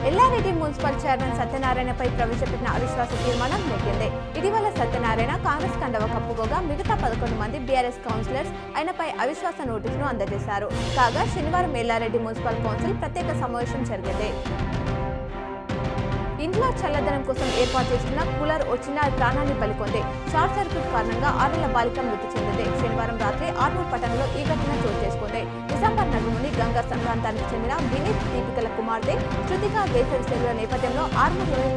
Yellareddy municipal chairman సత్యనారాయణపై ప్రవేశపెట్టిన అవిశ్వాస తీర్మానం నెగ్గింది. ఇటీవల సత్యనారాయణ కాంగ్రెస్ కండవ కప్పుకోగా మిగతా 11 మంది బీఆర్ఎస్ కౌన్సిలర్స్ ఆయనపై అవిశ్వాస నోటీసును అందజేశారు. కాగా శనివారం ఎల్లారెడ్డి మున్సిపల్ కౌన్సిల్ ప్రత్యేక సమావేశం జరిగింది. ఇంట్లో చల్లదనం కోసం ఏర్పాటు చేస్తున్న కూలర్ వచ్చిన ప్రాణాన్ని బలికొంది. షార్ట్ సర్క్యూట్ కారణంగా 6 ఏళ్ల బాలిక మృతి చెందింది. శనివారం రాత్రి ఆర్మూర్ పట్టణంలో ఈ ఘటన చోటు చేసుకుంది. నిజామాబాద్ నగరంలోని గంగా ప్రాంతానికి చెందిన వినీత్ దీపికల కుమార్తె శృతిక వేసవి సెలవుల నేపథ్యంలో ఆర్మూర్లోని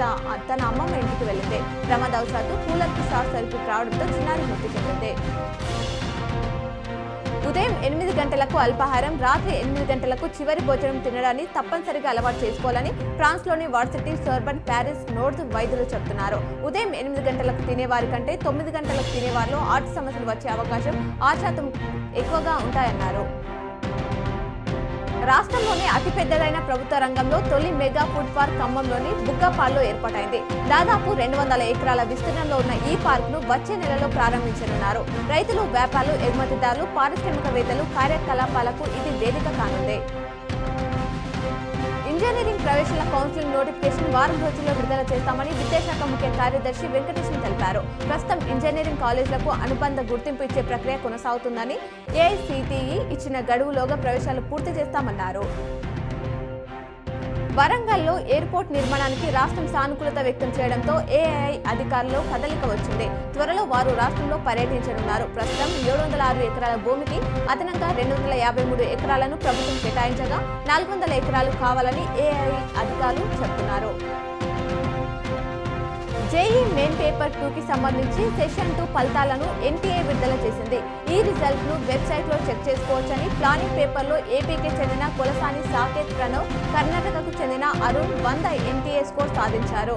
తన అమ్మమ్మ ఇంటికి వెళ్లింది. ప్రమాదవశాత్తు కూలర్ కు షార్ట్ సర్క్యూట్ రావడంతో చిన్నారి మృతి చెందింది. ఉదయం 8 గంటలకు అల్పాహారం, రాత్రి 8 గంటలకు చివరి భోజనం తినడాన్ని తప్పనిసరిగా అలవాటు చేసుకోవాలని ఫ్రాన్స్లోని వార్సిటీ సోర్బన్ ప్యారిస్ నోర్త్ వైద్యులు చెబుతున్నారు. ఉదయం 8 గంటలకు తినేవారి కంటే 9 గంటలకు తినేవారిలో హార్ట్ సమస్యలు వచ్చే అవకాశం 6% ఎక్కువగా ఉంటాయన్నారు. రాష్ట్రంలోనే అతిపెద్దదైన ప్రభుత్వ రంగంలో తొలి మెగా ఫుడ్ పార్క్ ఖమ్మంలోని బుగ్గపాల్లో ఏర్పాటైంది. దాదాపు 200 ఎకరాల విస్తీర్ణంలో ఉన్న ఈ పార్క్ ను వచ్చే నెలలో ప్రారంభించనున్నారు. రైతులు, వ్యాపారులు, ఎగుమతిదారులు, పారిశ్రామికవేత్తలు కార్యకలాపాలకు ఇది వేదిక కానుంది. ఇంజనీరింగ్ ప్రవేశాల కౌన్సిలింగ్ నోటిఫికేషన్ వారం రోజుల్లో విడుదల చేస్తామని విద్యాశాఖ ముఖ్య కార్యదర్శి వెంకటేశం తెలిపారు. ప్రస్తుతం ఇంజనీరింగ్ కాలేజీలకు అనుబంధ గుర్తింపు ఇచ్చే ప్రక్రియ కొనసాగుతుందని, ఏఐసిటిఈ ఇచ్చిన గడువులోగా ప్రవేశాలు పూర్తి చేస్తామన్నారు. వరంగల్లో ఎయిర్పోర్ట్ నిర్మాణానికి రాష్ట్రం సానుకూలత వ్యక్తం చేయడంతో ఏఐఐ అధికారులు కదలిక వచ్చింది. త్వరలో వారు రాష్ట్రంలో పర్యటించనున్నారు. ప్రస్తుతం 706 ఎకరాల భూమికి అదనంగా 253 ఎకరాలను ప్రభుత్వం కేటాయించగా 400 ఎకరాలు కావాలని ఏఐఐ అధికారులు చెబుతున్నారు. జేఈ మెయిన్ పేపర్ 2కి సంబంధించి సెషన్ 2 ఫలితాలను ఎన్టీఏ విడుదల చేసింది. ఈ రిజల్ట్ ను వెబ్సైట్ లో చెక్ చేసుకోవచ్చని, ప్లానింగ్ పేపర్ లో ఏపీకి చెందిన కొలసాని సాకేత్ ప్రణవ్, కర్ణాటకకు చెందిన అరుణ్ 100 ఎన్టీఏ స్కోర్ సాధించారు.